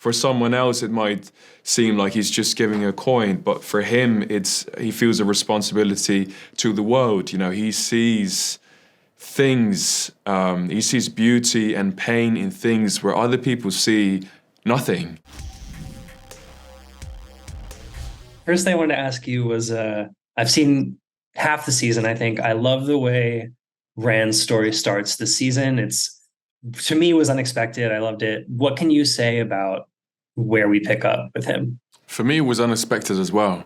For someone else, it might seem like he's just giving a coin, but for him, he feels a responsibility to the world. He sees things, he sees beauty and pain in things where other people see nothing. First thing I wanted to ask you was, I've seen half the season, I think. I love the way Rand's story starts this season. To me, it was unexpected. I loved it. What can you say about where we pick up with him? For me, it was unexpected as well.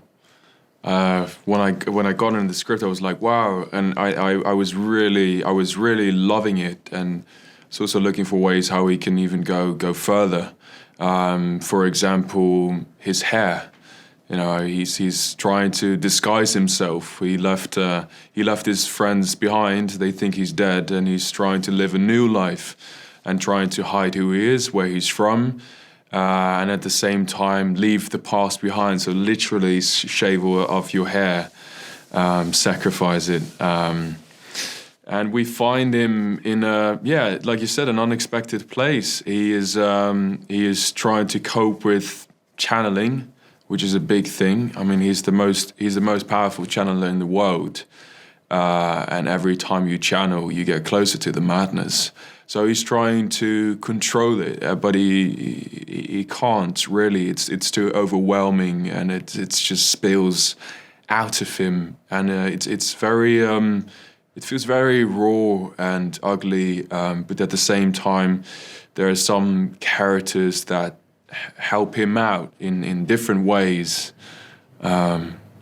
When I got into the script, I was like, wow, and I was really loving it, and was also looking for ways how he can even go further. For example, his hair. He's trying to disguise himself. He left his friends behind. They think he's dead, and he's trying to live a new life, and trying to hide who he is, where he's from. And at the same time leave the past behind. So literally shave off your hair, sacrifice it. And we find him in like you said, an unexpected place. He is trying to cope with channeling, which is a big thing. I mean, he's the most powerful channeler in the world. And every time you channel, you get closer to the madness. So he's trying to control it, but he can't really. It's too overwhelming, and it just spills out of him, and it's very it feels very raw and ugly. But at the same time, there are some characters that help him out in different ways,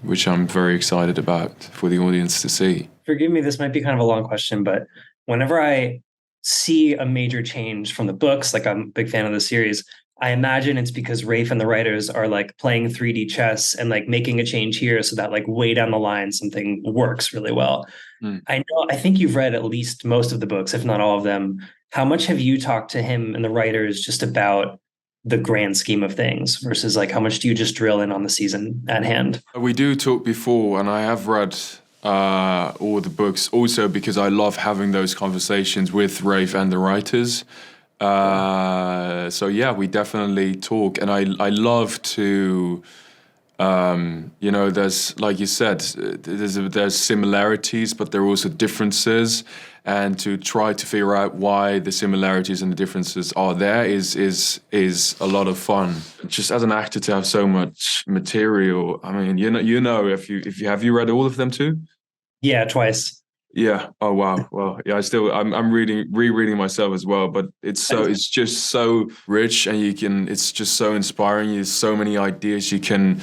which I'm very excited about for the audience to see. Forgive me, this might be kind of a long question, but whenever I see a major change from the books, like I'm a big fan of the series, I imagine it's because Rafe and the writers are like playing 3D chess and like making a change here so that like way down the line something works really well. I think you've read at least most of the books, if not all of them. How much have you talked to him and the writers just about the grand scheme of things versus like how much do you just drill in on the season at hand? We do talk before, and I have read all the books also because I love having those conversations with Rafe and the writers. So yeah, we definitely talk, and I love to, there's, like you said, there's similarities, but there are also differences, and to try to figure out why the similarities and the differences are there is a lot of fun. Just as an actor to have so much material. I mean, if you have you read all of them too? Yeah, twice. Yeah. Oh wow. Well, yeah. I'm rereading myself as well. But it's just so rich, and it's just so inspiring. There's so many ideas you can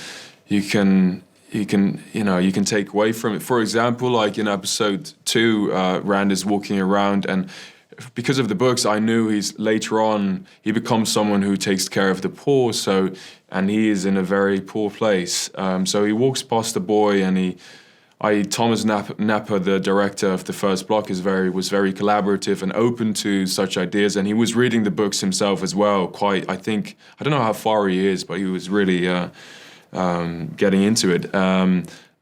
take away from it. For example, like in episode 2, Rand is walking around, and because of the books, I knew later on he becomes someone who takes care of the poor. And he is in a very poor place. So he walks past the boy, and Thomas Napper, the director of the first block, was very collaborative and open to such ideas, and he was reading the books himself as well. I don't know how far he is, but he was really getting into it.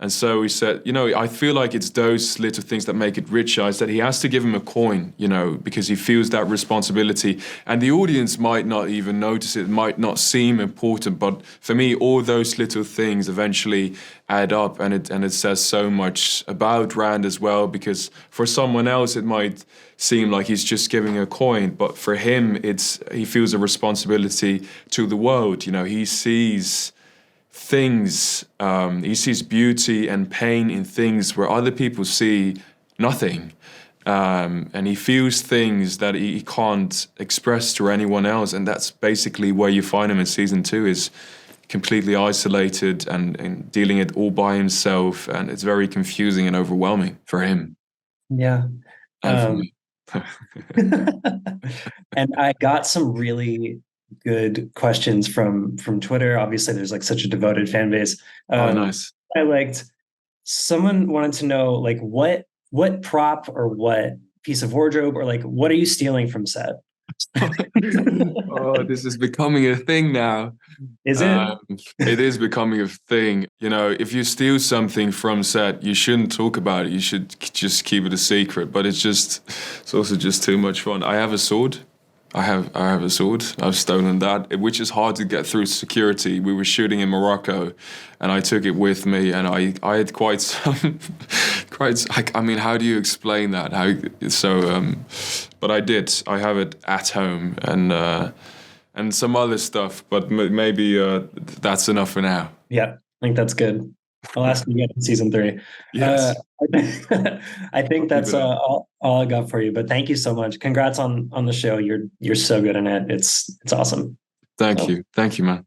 And so he said, I feel like it's those little things that make it richer. I said he has to give him a coin, because he feels that responsibility. And the audience might not even notice it, might not seem important. But for me, all those little things eventually add up. And it says so much about Rand as well, because for someone else, it might seem like he's just giving a coin. But for him, he feels a responsibility to the world. He sees things, he sees beauty and pain in things where other people see nothing, and he feels things that he can't express to anyone else, and that's basically where you find him in season 2, is completely isolated and dealing it all by himself, and it's very confusing and overwhelming for him. Yeah. And for me. And I got some really good questions from Twitter. Obviously, there's like such a devoted fan base. Nice. Someone wanted to know like what prop or what piece of wardrobe or like what are you stealing from set? Oh, this is becoming a thing now. Is it? It is becoming a thing. If you steal something from set, you shouldn't talk about it. You should just keep it a secret. But it's also just too much fun. I have a sword. I have a sword. I've stolen that, which is hard to get through security. We were shooting in Morocco, and I took it with me, and I had quite some quite. I mean, how do you explain that? How so? But I did. I have it at home, and some other stuff. But maybe that's enough for now. Yeah, I think that's good. I'll ask you again in season 3. Uh, Yes, I I'll think keep that's it up. all I got for you. But thank you so much. Congrats on the show. You're so good in it. It's awesome. So. Thank you, man.